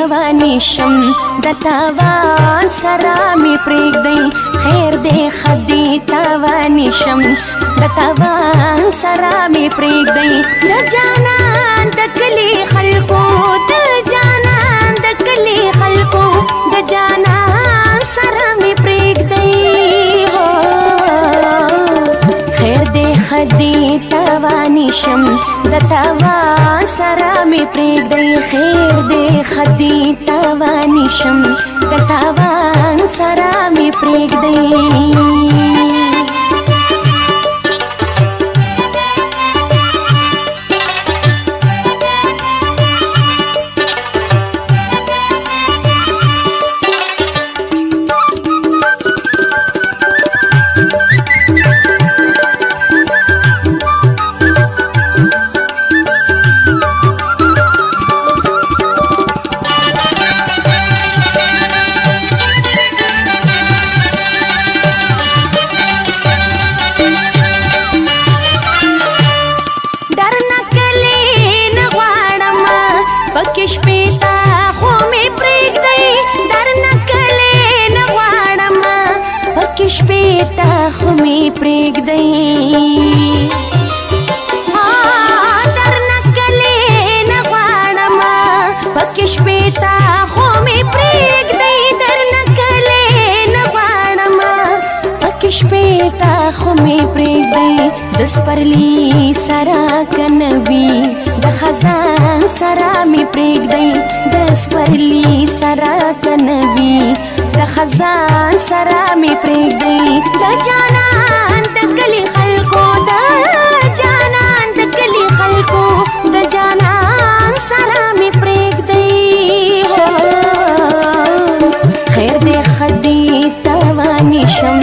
توانیشم د تاوان سره می پرېږدئ خیر دی ښه دی توانیشم د تاوان سره می پرېږدئ د جانان د کلي خلکو د جانان د کلي خلکو د جانان سره می پرېږدئ خیر دی ښه دی توانیشم د تاوان سره می پرېږدئ خیر دی ښه دی توانیشم د تاوان سره می پرېږدئ خو می پرېږدئ در نه کلي نه غواړم پکې شپې ته خو می پرېږدئ در نه کلي نه غواړم پکې شپې ته خو می پرېږدئ د سپرلي سره که نه وي د خزان سره می پرېږدئ د سپرلي سره که نه وي د خزان سره می پرېږدئ د جانان د کلي خلکو د جانان د کلي خلکو د جانان سره می پرېږدئ خیر دی ښه دی توانیشم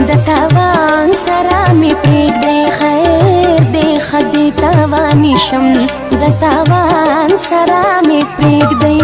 د تاوان سره می پرېږدئ خیر دی ښه دی توانیشم د تاوان سره می پرېږدئ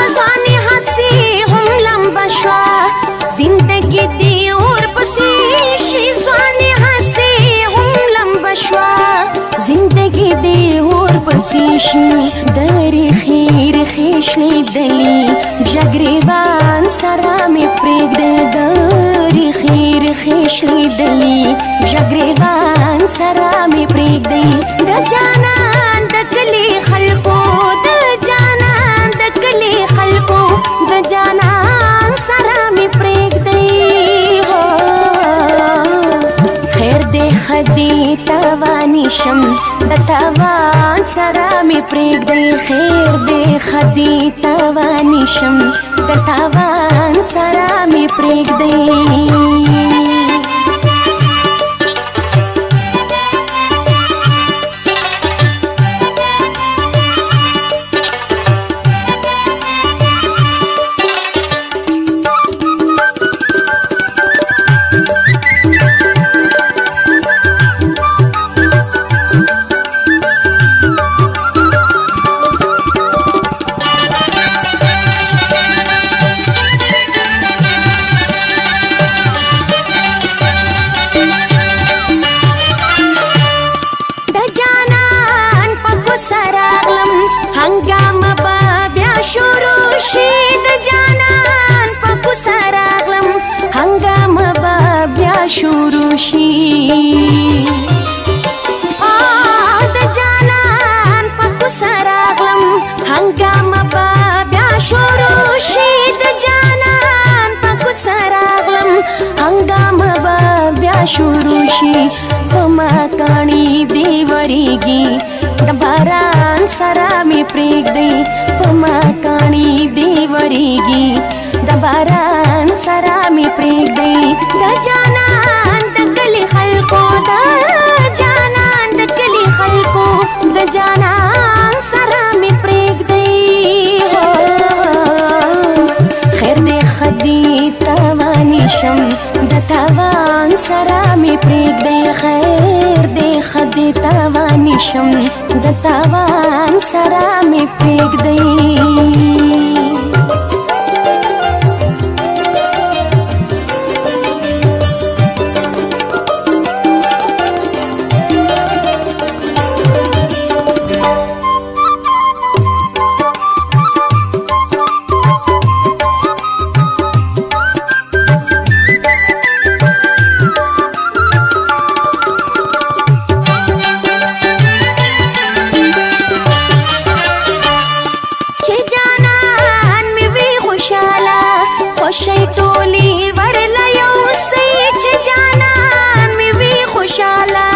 ځواني هسې هم لمبه شوه زندګي دې ورپسې شي ځواني هسې هم لمبه شوه زندګي دې ورپسې شي د ریښې ریښې شلېدلي ژګریبان سره مې پرېږده د ریښې ریښې شلېدلي ژګریبان سره مې پرېږدئ د جانان د کلي خلکو د جانان د کلي خلکو د جانان سره مې پرېږدئ خیر دی ښه دی توانیشم د تاوان سره مې پرېږدئ خیر دی ښه دی توانیشم د تاوان سره مې پرېږدئ شروع شي د جانان په کوڅه راغلم هنګامه به بیا شروع شي د جانان په کوڅه راغلم هنګامه به بیا شروع شي په ما کاڼي دې ورېږي د باران سره مې پرېږدئ په ما کاڼي تویږي د باران سره می پرېږدي د جانان د کلي خلکو د جانان د کلي خلکو د جانان سره می پرېږدي خیر دې خدي تاواني شم د تاوان سره می پرېږدي خیر دې خدي تاواني شم د تاوان سره می پرېږدي خوشی ټولی ورله یوسئ چې جانان مې وي خوشاله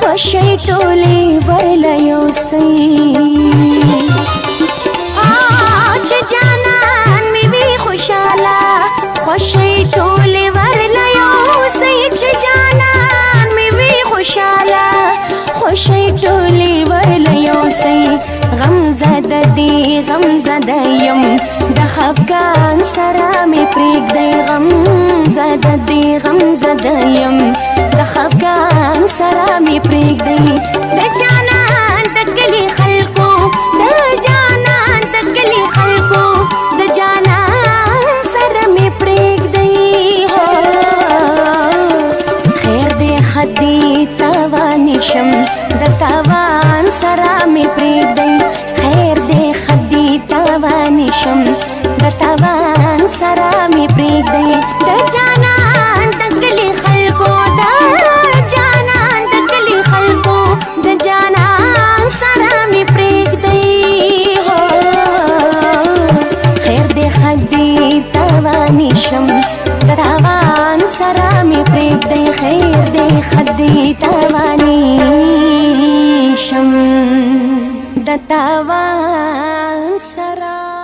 خوشی ټولی ورله یوسئ چې جانان مې وي خوشاله خوشی ټولی ورله یوسئ چې جانان مې وي خوشاله خوشی ټولی ورله یوسئ غم زده دی غم زده یم د خفګان سره مې پرېږدی غم زده دی غم زده یم د خفګان سره مې پرېږدی د جانان د کلي خلکو د جانان د کلي خلکو د جانان سره مې پرېږدی خیر دې خدي تاواني شم د تاوان سره مې پرېږدی خیر دې خدي تاواني شم د تاوان سره مې پرېږدی د جانان د کلي خلکو د جانان د کلي خلکو د جانان سره مې پرېږدی خیر دې خدي تاواني شم د تاوان سره مې پرېږدی خیر دې خدي تاواني شم د تاوان سره